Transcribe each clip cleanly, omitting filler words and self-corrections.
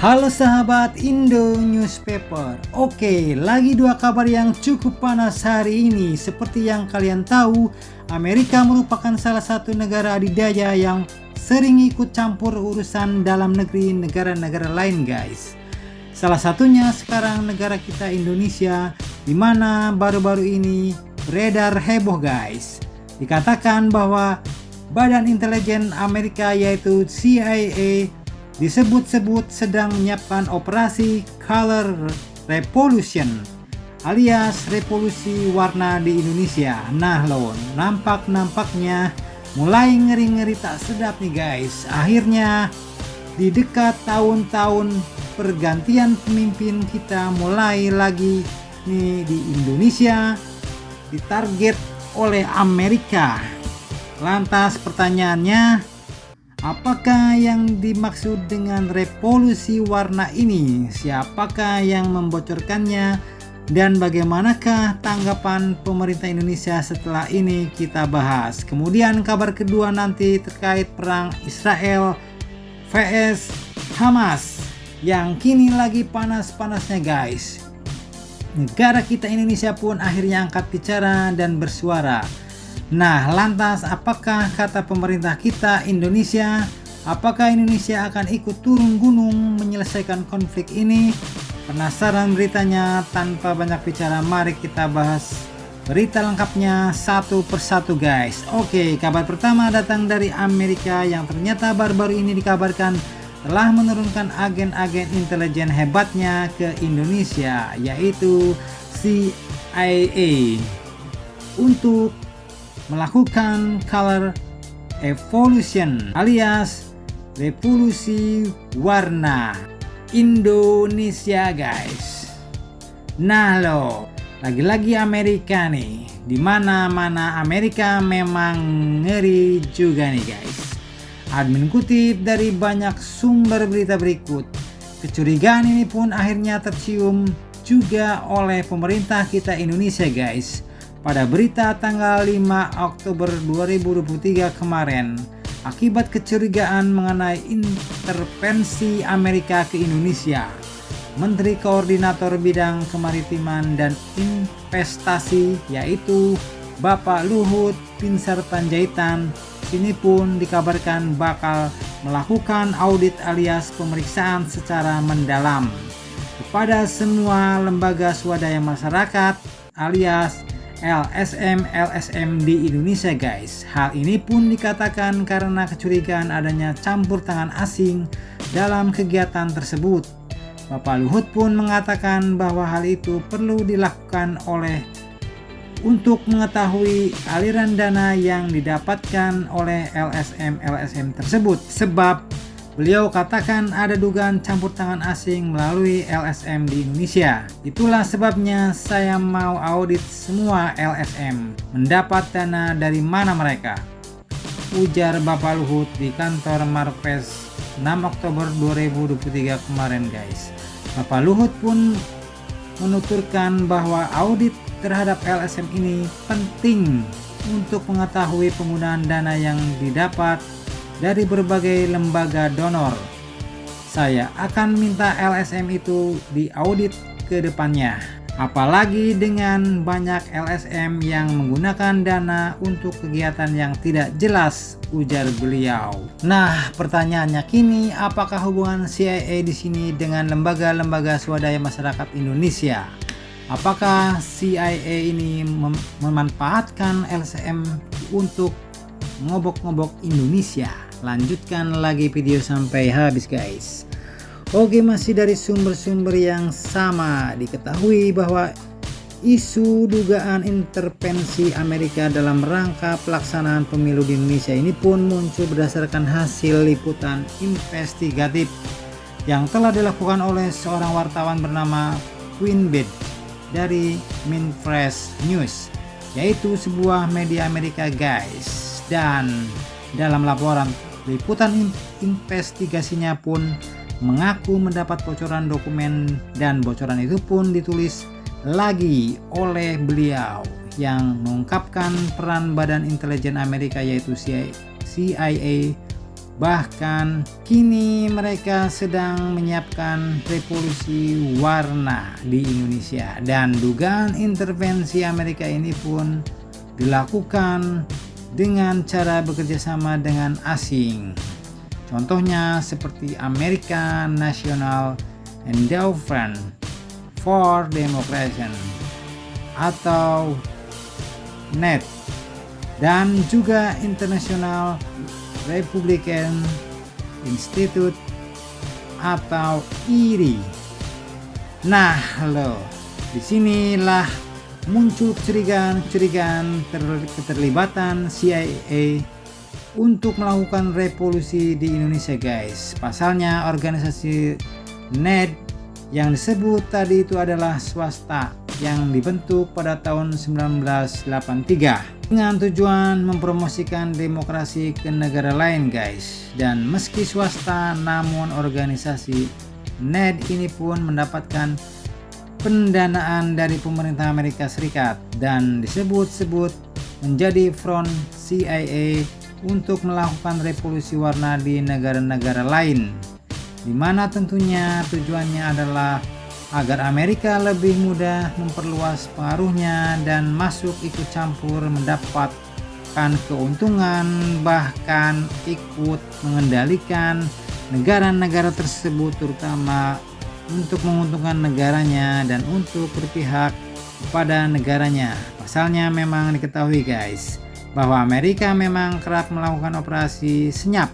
Halo sahabat Indo Newspaper. Oke, lagi dua kabar yang cukup panas hari ini. Seperti yang kalian tahu, Amerika merupakan salah satu negara adidaya yang sering ikut campur urusan dalam negeri negara-negara lain, guys. Salah satunya sekarang negara kita Indonesia, di mana baru-baru ini beredar heboh, guys. Dikatakan bahwa Badan Intelijen Amerika yaitu CIA disebut-sebut sedang menyiapkan operasi Color Revolution alias revolusi warna di Indonesia. Nah loh, nampaknya mulai ngeri-ngeri tak sedap nih guys. Akhirnya di dekat tahun-tahun pergantian pemimpin kita mulai lagi nih di Indonesia ditarget oleh Amerika. Lantas pertanyaannya, apakah yang dimaksud dengan revolusi warna ini? Siapakah yang membocorkannya? Dan bagaimanakah tanggapan pemerintah Indonesia setelah ini kita bahas. Kemudian kabar kedua nanti terkait perang Israel vs Hamas yang kini lagi panas-panasnya guys. Negara kita Indonesia pun akhirnya angkat bicara dan bersuara. Nah, lantas apakah kata pemerintah kita Indonesia? Apakah Indonesia akan ikut turun gunung menyelesaikan konflik ini? Penasaran beritanya? Tanpa banyak bicara, mari kita bahas berita lengkapnya satu persatu guys. Oke, kabar pertama datang dari Amerika yang ternyata baru-baru ini dikabarkan telah menurunkan agen-agen intelijen hebatnya ke Indonesia, yaitu CIA, untuk melakukan color evolution alias revolusi warna Indonesia guys. Nah loh, lagi-lagi Amerika nih, dimana-mana Amerika memang ngeri juga nih guys. Admin kutip dari banyak sumber berita berikut, kecurigaan ini pun akhirnya tercium juga oleh pemerintah kita Indonesia guys. Pada berita tanggal 5 Oktober 2023 kemarin, akibat kecurigaan mengenai intervensi Amerika ke Indonesia, Menteri Koordinator Bidang Kemaritiman dan Investasi yaitu Bapak Luhut Binsar Panjaitan ini pun dikabarkan bakal melakukan audit alias pemeriksaan secara mendalam kepada semua lembaga swadaya masyarakat alias LSM di Indonesia guys. Hal ini pun dikatakan karena kecurigaan adanya campur tangan asing dalam kegiatan tersebut. Bapak Luhut pun mengatakan bahwa hal itu perlu dilakukan untuk mengetahui aliran dana yang didapatkan oleh LSM tersebut, sebab beliau katakan ada dugaan campur tangan asing melalui LSM di Indonesia. Itulah sebabnya saya mau audit semua LSM. Mendapat dana dari mana mereka? Ujar Bapak Luhut di kantor Marves 6 Oktober 2023 kemarin guys. Bapak Luhut pun menuturkan bahwa audit terhadap LSM ini penting untuk mengetahui penggunaan dana yang didapat dari berbagai lembaga donor. Saya akan minta LSM itu diaudit ke depannya. Apalagi dengan banyak LSM yang menggunakan dana untuk kegiatan yang tidak jelas, ujar beliau. Nah, pertanyaannya kini, apakah hubungan CIA di sini dengan lembaga-lembaga swadaya masyarakat Indonesia? Apakah CIA ini memanfaatkan LSM untuk ngobok-ngobok Indonesia? Lanjutkan lagi video sampai habis guys. Oke, masih dari sumber-sumber yang sama diketahui bahwa isu dugaan intervensi Amerika dalam rangka pelaksanaan pemilu di Indonesia ini pun muncul berdasarkan hasil liputan investigatif yang telah dilakukan oleh seorang wartawan bernama Quinn Bed dari Minfresh News, yaitu sebuah media Amerika guys. Dan dalam laporan liputan investigasinya pun mengaku mendapat bocoran dokumen, dan bocoran itu pun ditulis lagi oleh beliau yang mengungkapkan peran Badan Intelijen Amerika yaitu CIA Bahkan kini mereka sedang menyiapkan revolusi warna di Indonesia, dan dugaan intervensi Amerika ini pun dilakukan dengan cara bekerja sama dengan asing. Contohnya seperti American National Endowment for Democracy atau NED, dan juga International Republican Institute atau IRI. Nah, disinilah muncul kecurigaan keterlibatan CIA untuk melakukan revolusi di Indonesia, guys. Pasalnya organisasi NED yang disebut tadi itu adalah swasta yang dibentuk pada tahun 1983 dengan tujuan mempromosikan demokrasi ke negara lain, guys. Dan meski swasta, namun organisasi NED ini pun mendapatkan pendanaan dari pemerintah Amerika Serikat dan disebut-sebut menjadi front CIA untuk melakukan revolusi warna di negara-negara lain, di mana tentunya tujuannya adalah agar Amerika lebih mudah memperluas pengaruhnya dan masuk ikut campur, mendapatkan keuntungan, bahkan ikut mengendalikan negara-negara tersebut, terutama untuk menguntungkan negaranya dan untuk berpihak kepada negaranya. Pasalnya memang diketahui, guys, bahwa Amerika memang kerap melakukan operasi senyap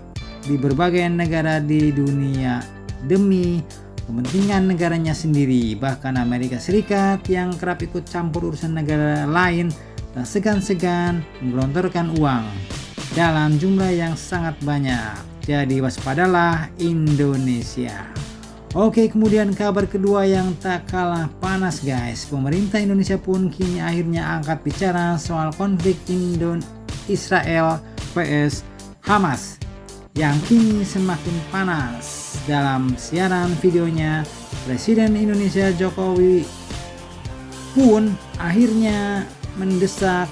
di berbagai negara di dunia demi kepentingan negaranya sendiri. Bahkan Amerika Serikat yang kerap ikut campur urusan negara lain tak segan-segan menggelontorkan uang dalam jumlah yang sangat banyak. Jadi waspadalah Indonesia. Oke, kemudian kabar kedua yang tak kalah panas, guys. Pemerintah Indonesia pun kini akhirnya angkat bicara soal konflik Israel vs Hamas yang kini semakin panas. Dalam siaran videonya, Presiden Indonesia Jokowi pun akhirnya mendesak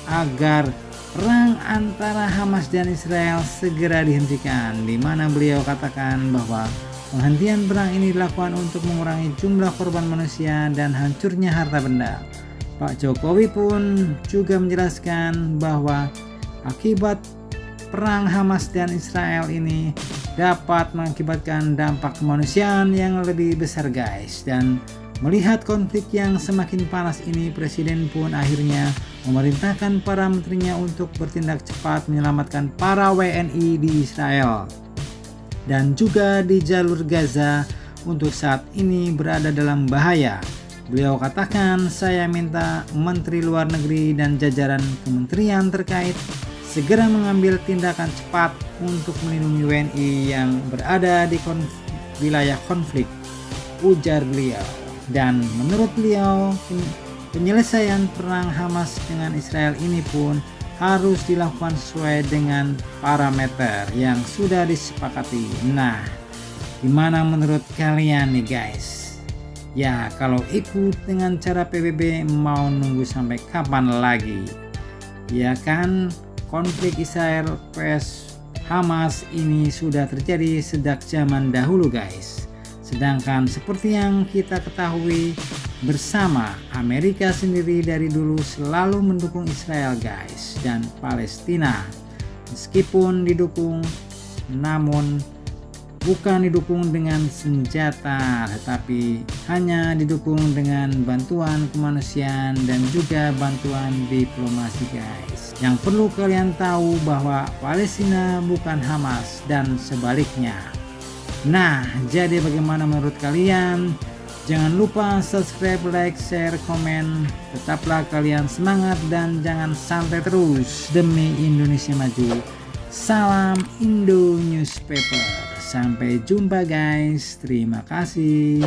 agar perang antara Hamas dan Israel segera dihentikan, di mana beliau katakan bahwa penghentian perang ini dilakukan untuk mengurangi jumlah korban manusia dan hancurnya harta benda. Pak Jokowi pun juga menjelaskan bahwa akibat perang Hamas dan Israel ini dapat mengakibatkan dampak kemanusiaan yang lebih besar, guys. Dan melihat konflik yang semakin panas ini, Presiden pun akhirnya memerintahkan para menterinya untuk bertindak cepat menyelamatkan para WNI di Israel dan juga di jalur Gaza untuk saat ini berada dalam bahaya. Beliau katakan, saya minta Menteri Luar Negeri dan jajaran kementerian terkait segera mengambil tindakan cepat untuk melindungi WNI yang berada di wilayah konflik, ujar beliau. Dan menurut beliau, penyelesaian perang Hamas dengan Israel ini pun harus dilakukan sesuai dengan parameter yang sudah disepakati. Nah, gimana menurut kalian nih, guys? Ya, kalau ikut dengan cara PBB mau nunggu sampai kapan lagi? Ya kan, konflik Israel vs Hamas ini sudah terjadi sejak zaman dahulu, guys. Sedangkan seperti yang kita ketahui bersama, Amerika sendiri dari dulu selalu mendukung Israel, guys, dan Palestina. Meskipun didukung, namun bukan didukung dengan senjata, tetapi hanya didukung dengan bantuan kemanusiaan dan juga bantuan diplomasi, guys. Yang perlu kalian tahu bahwa Palestina bukan Hamas dan sebaliknya. Nah, jadi bagaimana menurut kalian? Jangan lupa subscribe, like, share, komen. Tetaplah kalian semangat dan jangan santai terus demi Indonesia maju. Salam Indo Newspaper. Sampai jumpa, guys. Terima kasih.